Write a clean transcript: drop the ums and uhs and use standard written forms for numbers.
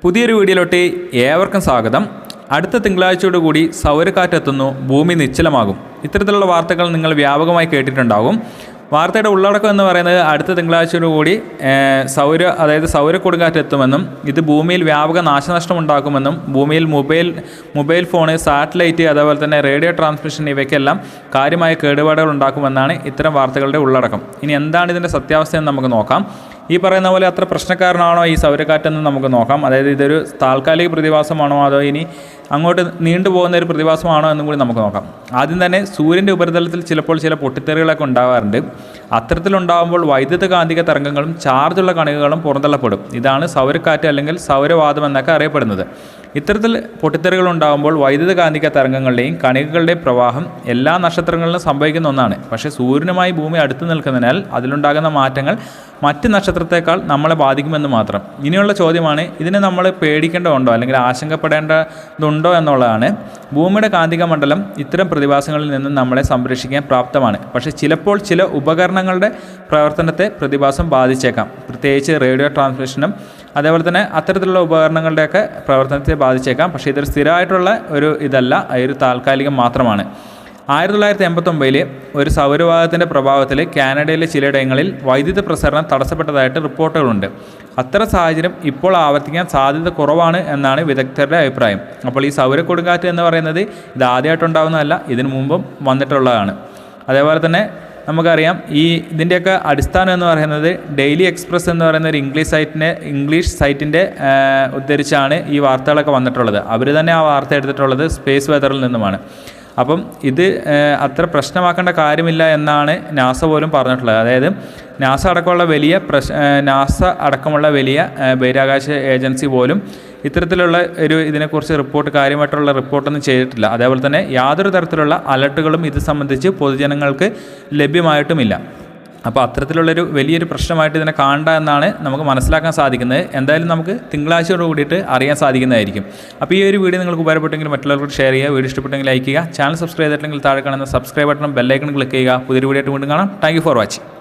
പുതിയൊരു വീഡിയോയിലോട്ട് ഏവർക്കും സ്വാഗതം. അടുത്ത തിങ്കളാഴ്ചയോടുകൂടി സൗരക്കാറ്റെത്തുന്നു, ഭൂമി നിശ്ചലമാകും. ഇത്തരത്തിലുള്ള വാർത്തകൾ നിങ്ങൾ വ്യാപകമായി കേട്ടിട്ടുണ്ടാകും. വാർത്തയുടെ ഉള്ളടക്കം എന്ന് പറയുന്നത് അടുത്ത തിങ്കളാഴ്ചയോടുകൂടി സൗരക്കൊടുങ്കാറ്റ് എത്തുമെന്നും ഇത് ഭൂമിയിൽ വ്യാപക നാശനഷ്ടം ഉണ്ടാക്കുമെന്നും ഭൂമിയിൽ മൊബൈൽ ഫോണ്, സാറ്റലൈറ്റ്, അതേപോലെ തന്നെ റേഡിയോ ട്രാൻസ്മിഷൻ ഇവയ്ക്കെല്ലാം കാര്യമായ കേടുപാടുകൾ ഉണ്ടാക്കുമെന്നാണ് ഇത്തരം വാർത്തകളുടെ ഉള്ളടക്കം. ഇനി എന്താണ് ഇതിൻ്റെ സത്യാവസ്ഥയെന്ന് നമുക്ക് നോക്കാം. ഈ പറയുന്ന പോലെ അത്ര പ്രശ്നക്കാരനാണോ ഈ സൗരക്കാറ്റെന്ന് നമുക്ക് നോക്കാം. അതായത് ഇതൊരു താൽക്കാലിക പ്രതിഭാസമാണോ അതോ ഇനി അങ്ങോട്ട് നീണ്ടുപോകുന്ന ഒരു പ്രതിഭാസമാണോ എന്നും കൂടി നമുക്ക് നോക്കാം. ആദ്യം തന്നെ സൂര്യൻ്റെ ഉപരിതലത്തിൽ ചിലപ്പോൾ ചില പൊട്ടിത്തെറികളൊക്കെ ഉണ്ടാകാറുണ്ട്. അത്തരത്തിലുണ്ടാകുമ്പോൾ വൈദ്യുത കാന്തിക തരംഗങ്ങളും ചാർജുള്ള കണികകളും പുറന്തള്ളപ്പെടും. ഇതാണ് സൗരക്കാറ്റ് അല്ലെങ്കിൽ സൗരവാതം എന്നൊക്കെ അറിയപ്പെടുന്നത്. ഇത്തരത്തിൽ പൊട്ടിത്തെറികൾ ഉണ്ടാകുമ്പോൾ വൈദ്യുത കാന്തിക തരംഗങ്ങളുടെയും കണികകളുടെയും പ്രവാഹം എല്ലാ നക്ഷത്രങ്ങളിലും സംഭവിക്കുന്ന ഒന്നാണ്. പക്ഷേ സൂര്യനുമായി ഭൂമി അടുത്ത് നിൽക്കുന്നതിനാൽ അതിലുണ്ടാകുന്ന മാറ്റങ്ങൾ മറ്റ് നക്ഷത്രത്തേക്കാൾ നമ്മളെ ബാധിക്കുമെന്ന് മാത്രം. ഇനിയുള്ള ചോദ്യമാണ്, ഇതിനെ നമ്മൾ പേടിക്കേണ്ടതുണ്ടോ അല്ലെങ്കിൽ ആശങ്കപ്പെടേണ്ടതുണ്ടോ എന്നുള്ളതാണ്. ഭൂമിയുടെ കാന്തിക മണ്ഡലം ഇത്തരം പ്രതിഭാസങ്ങളിൽ നിന്ന് നമ്മളെ സംരക്ഷിക്കാൻ പ്രാപ്തമാണ്. പക്ഷേ ചിലപ്പോൾ ചില ഉപകരണങ്ങളുടെ പ്രവർത്തനത്തെ പ്രതിഭാസം ബാധിച്ചേക്കാം. പ്രത്യേകിച്ച് റേഡിയോ ട്രാൻസ്മിഷനും അതേപോലെ തന്നെ അത്തരത്തിലുള്ള ഉപകരണങ്ങളുടെയൊക്കെ പ്രവർത്തനത്തെ ബാധിച്ചേക്കാം. പക്ഷേ ഇതൊരു സ്ഥിരമായിട്ടുള്ള ഇതല്ല, ഒരു താൽക്കാലികം മാത്രമാണ്. 1989 ഒരു സൗരവാതത്തിൻ്റെ പ്രഭാവത്തിൽ കാനഡയിലെ ചിലയിടങ്ങളിൽ വൈദ്യുത പ്രസരണം തടസ്സപ്പെട്ടതായിട്ട് റിപ്പോർട്ടുകളുണ്ട്. അത്തരം സാഹചര്യം ഇപ്പോൾ ആവർത്തിക്കാൻ സാധ്യത കുറവാണ് എന്നാണ് വിദഗ്ധരുടെ അഭിപ്രായം. അപ്പോൾ ഈ സൗരക്കൊടുങ്കാറ്റ് എന്ന് പറയുന്നത് ഇത് ആദ്യമായിട്ടുണ്ടാകുന്നതല്ല, ഇതിനു മുമ്പും വന്നിട്ടുള്ളതാണ്. അതേപോലെ തന്നെ നമുക്കറിയാം ഇതിൻ്റെയൊക്കെ അടിസ്ഥാനം എന്ന് പറയുന്നത് ഡെയിലി എക്സ്പ്രസ് എന്ന് പറയുന്ന ഒരു ഇംഗ്ലീഷ് സൈറ്റിൻ്റെ ഉദ്ധരിച്ചാണ് ഈ വാർത്തകളൊക്കെ വന്നിട്ടുള്ളത്. അവർ തന്നെ ആ വാർത്ത എടുത്തിട്ടുള്ളത് സ്പേസ് വെതറിൽ നിന്നുമാണ്. അപ്പം ഇത് അത്ര പ്രശ്നമാക്കേണ്ട കാര്യമില്ല എന്നാണ് നാസ പോലും പറഞ്ഞിട്ടുള്ളത്. അതായത് നാസ അടക്കമുള്ള വലിയ ബഹിരാകാശ ഏജൻസി പോലും ഇത്തരത്തിലുള്ള ഇതിനെക്കുറിച്ച് കാര്യമായിട്ടുള്ള റിപ്പോർട്ടൊന്നും ചെയ്തിട്ടില്ല. അതേപോലെ തന്നെ യാതൊരു തരത്തിലുള്ള അലർട്ടുകളും ഇത് സംബന്ധിച്ച് പൊതുജനങ്ങൾക്ക് ലഭ്യമായിട്ടുമില്ല. അപ്പോൾ അത്തരത്തിലുള്ളൊരു വലിയൊരു പ്രശ്നമായിട്ട് ഇതിനെ കാണണ്ട എന്നാണ് നമുക്ക് മനസ്സിലാക്കാൻ സാധിക്കുന്നത്. എന്തായാലും നമുക്ക് തിങ്കളാഴ്ചയോട് കൂടിയിട്ട് അറിയാൻ സാധിക്കുന്നതായിരിക്കും. അപ്പോൾ ഈ ഒരു വീഡിയോ നിങ്ങൾക്ക് ഉപകാരപ്പെട്ടെങ്കിൽ മറ്റുള്ളവർക്ക് ഷെയർ ചെയ്യുക. വീഡിയോ ഇഷ്ടപ്പെട്ടെങ്കിൽ ലൈക്ക് ചെയ്യുക. ചാനൽ സബ്സ്ക്രൈബ് ചെയ്തിട്ടുണ്ടെങ്കിൽ താഴെ കാണുന്ന സബ്സ്ക്രൈബ് ബട്ടൺ ബെല്ലൈക്കൺ ക്ലിക്ക് ചെയ്യുക. പുതിയൊരു വീഡിയോ ആയിട്ട് വീണ്ടും കാണാം. Thank you for watching.